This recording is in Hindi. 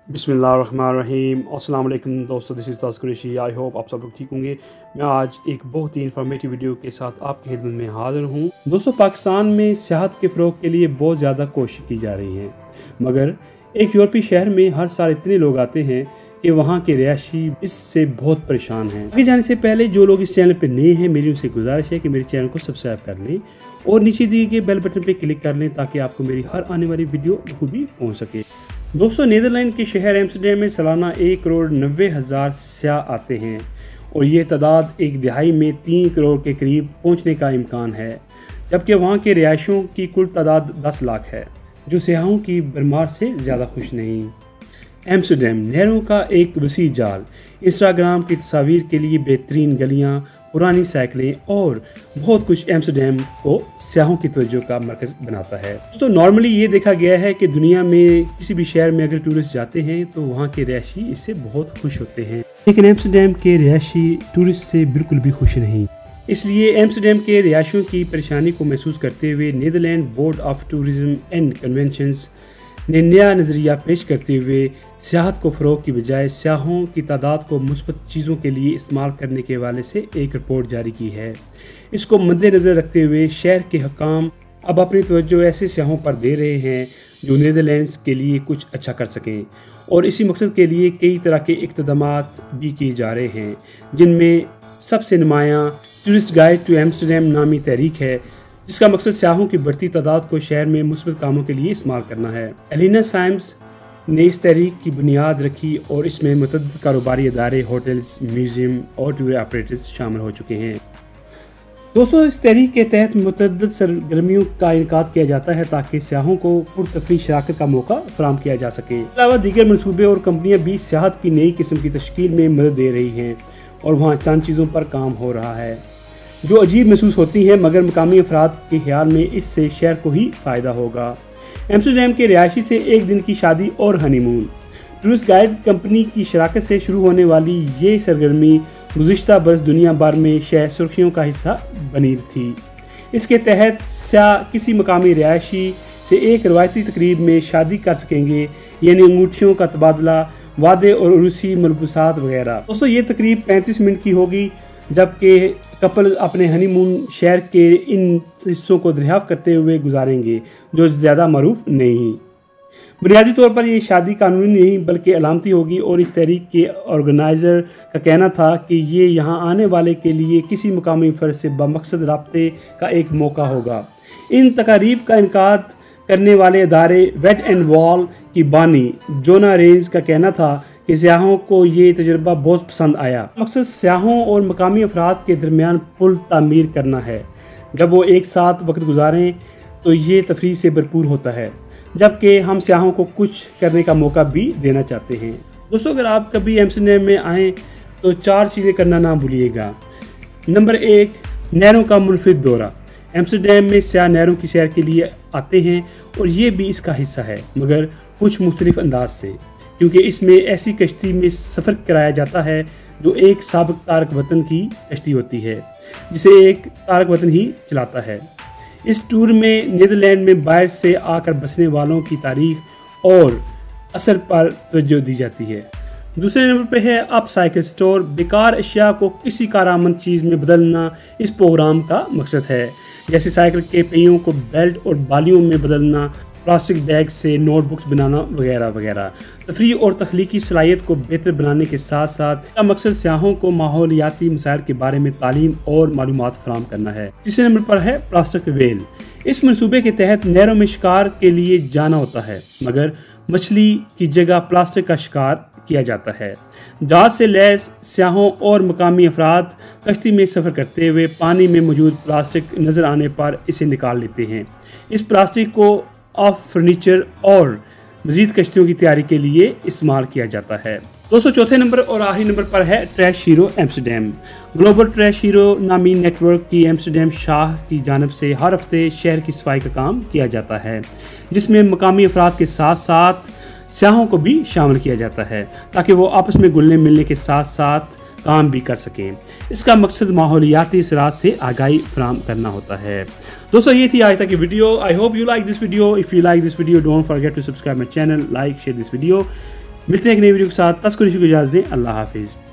बिस्मिल्लाहिर्रहमानिर्रहीम। अस्सलाम वालेकुम दोस्तों, दिस इज़ ताज़ कुरैशी। आई होप आप सब लोग ठीक होंगे। मैं आज एक बहुत ही इन्फॉर्मेटिव वीडियो के साथ आपकी खिदमत में हाज़िर हूँ। दोस्तों, पाकिस्तान में सियाहत के फ़रोग़ के लिए बहुत ज़्यादा कोशिश की जा रही है, मगर एक यूरोपीय शहर में हर साल इतने लोग आते हैं कि वहाँ के रिहायशी इससे बहुत परेशान हैं। आगे जाने से पहले जो लोग इस चैनल पर नए हैं, मेरी उनसे गुजारिश है कि मेरे चैनल को सब्सक्राइब कर लें और नीचे दिए गए बेल बटन पर क्लिक कर लें ताकि आपको मेरी हर आने वाली वीडियो बखूबी पहुँच सके। दोस्तों, नीदरलैंड के शहर एम्स्टर्डम में सालाना 1,90,000 सयाह आते हैं और ये तादाद एक दिहाई में 3 करोड़ के करीब पहुंचने का इम्कान है, जबकि वहां के रिहायशियों की कुल तादाद 10 लाख है, जो सयाहों की भरमार से ज़्यादा खुश नहीं। एम्स्टर्डम नहरों का एक वसी जाल, इंस्टाग्राम की तस्वीर के लिए बेहतरीन गलियाँ, पुरानी साइकिलें और बहुत कुछ एम्स्टर्डम को सयाहों की तवज्जो का मरकज़ बनाता है। तो नॉर्मली ये देखा गया है कि दुनिया में किसी भी शहर में अगर टूरिस्ट जाते हैं तो वहाँ के रिहायशी इससे बहुत खुश होते हैं, लेकिन एम्स्टर्डम के रिहायशी टूरिस्ट से बिल्कुल भी खुश नहीं। इसलिए एम्स्टर्डम के रिहायशियों की परेशानी को महसूस करते हुए Netherland board of tourism and conventions ने नया नज़रिया पेश करते हुए सियाहत को फ़रोग़ की बजाय सयाहों की तादाद को मुस्बत चीज़ों के लिए इस्तेमाल करने के हवाले से एक रिपोर्ट जारी की है। इसको मद्देनज़र रखते हुए शहर के हुक्काम अब अपनी तवज्जो ऐसे सयाहों पर दे रहे हैं जो नीदरलैंड्स के लिए कुछ अच्छा कर सकें, और इसी मकसद के लिए कई तरह के इक़्तिदामात भी किए जा रहे हैं, जिनमें सबसे नुमायाँ टूरिस्ट गाइड टू एम्स्टर्डम नामी तहरीक है, जिसका मकसद सयाहों की बढ़ती तादाद को शहर में मुस्बत कामों के लिए इस्तेमाल करना है। एलिना साइम्स ने इस तहरीक की बुनियाद रखी और इसमें मुतअद्दिद कारोबारी अदारे, होटल्स, म्यूजियम और टूर ऑपरेटर्स शामिल हो चुके हैं। दोस्तों, इस तहरीक के तहत मुतअद्दिद सरगर्मियों का इनकाद किया जाता है ताकि सयाहों को पुरतफरी शराकत का मौका फराहम किया जा सके। इसके अलावा दीगर मनसूबे और कंपनियां भी सियाहत की नई किस्म की तश्कील में मदद दे रही हैं और वहाँ चंद चीज़ों पर काम हो रहा है जो अजीब महसूस होती है, मगर मकामी अफराद के ख्याल में इससे शहर को ही फ़ायदा होगा। एम्स्टर्डम के रिहायशी से एक दिन की शादी और हनीमून। टूरिस्ट गाइड कंपनी की शराकत से शुरू होने वाली ये सरगर्मी गुज़िश्ता बरस दुनिया भर में शहर सुर्खियों का हिस्सा बनी थी। इसके तहत सयाह किसी मकामी रिहायशी से एक रवायती तकरीब में शादी कर सकेंगे, यानी अंगूठियों का तबादला, वादे और उर्सी मलबूसात वगैरह। दोस्तों, ये तकरीब 35 मिनट की होगी, जबकि कपल अपने हनीमून शहर के इन हिस्सों को दरियाफ्त करते हुए गुजारेंगे जो ज़्यादा मरूफ नहीं। बुनियादी तौर पर यह शादी कानूनी नहीं बल्कि अलामती होगी, और इस तहरीक के ऑर्गेनाइज़र का कहना था कि ये यहाँ आने वाले के लिए किसी मुकामी फ़र्द से बमकसद राब्ते का एक मौका होगा। इन तकारीब का इनकाद करने वाले अदारे वेट एंड वॉल की बानी जोना रेंज का कहना था कि सयाहों को ये तजुर्बा बहुत पसंद आया। मकसद सयाहों और मकामी अफराद के दरमियान पुल तामीर करना है। जब वो एक साथ वक्त गुजारें तो ये तफरीह से भरपूर होता है, जबकि हम सयाहों को कुछ करने का मौका भी देना चाहते हैं। दोस्तों, अगर आप कभी एम्स्टर्डम में आएँ तो 4 चीज़ें करना ना भूलिएगा। नंबर 1, नहरों का मुनफिद दौरा। एम्स्टर्डम में सयाह नहरों की सैर के लिए आते हैं और ये भी इसका हिस्सा है, मगर कुछ मुख्तलिफ अंदाज से, क्योंकि इसमें ऐसी कश्ती में सफ़र कराया जाता है जो एक साबिक तारक वतन की कश्ती होती है, जिसे एक तारक वतन ही चलाता है। इस टूर में नीदरलैंड में बाहर से आकर बसने वालों की तारीख और असर पर तवज्जो दी जाती है। दूसरे नंबर पर है अपसाइकिल स्टोर। बेकार अशिया को किसी कारआमद चीज़ में बदलना इस प्रोग्राम का मकसद है, जैसे साइकिल के पहियों को बेल्ट और बालियों में बदलना, प्लास्टिक बैग से नोटबुक्स बनाना वगैरह वगैरह। तफरीह और तख्लीकी सलाहियत को बेहतर बनाने के साथ साथ इसका मकसद सयाहों को माहौलियाती मसाइल के बारे में तालीम और मालूमात फराहम करना है। तीसरे नंबर पर है प्लास्टिक वेल। इस मनसूबे के तहत नहरों में शिकार के लिए जाना होता है, मगर मछली की जगह प्लास्टिक का शिकार किया जाता है। जहाज से लैस सयाहों और मकामी अफराद कश्ती में सफ़र करते हुए पानी में मौजूद प्लास्टिक नज़र आने पर इसे निकाल लेते हैं। इस प्लास्टिक को ऑफ फर्नीचर और मज़ीद कश्तियों की तैयारी के लिए इस्तेमाल किया जाता है। दोस्तों, चौथे नंबर और आखिरी नंबर पर है trash hero Amsterdam. Global trash hero नामी नेटवर्क की एम्स्टर्डम शाह की जानिब से हर हफ्ते शहर की सफाई का काम किया जाता है, जिसमें मकामी अफराद के साथ साथ सयाहों को भी शामिल किया जाता है ताकि वो आपस में घुलने मिलने के साथ साथ काम भी कर सकें। इसका मकसद माहौलियाती असरात से आगाही फराहम करना होता है। दोस्तों, ये थी आज तक की video. I hope you like this video. If you like this video, don't forget to subscribe my channel, like, share this video. मिलते हैं एक नई वीडियो के साथ, तस्करी को इजाज़त दें। अल्लाह हाफिज़।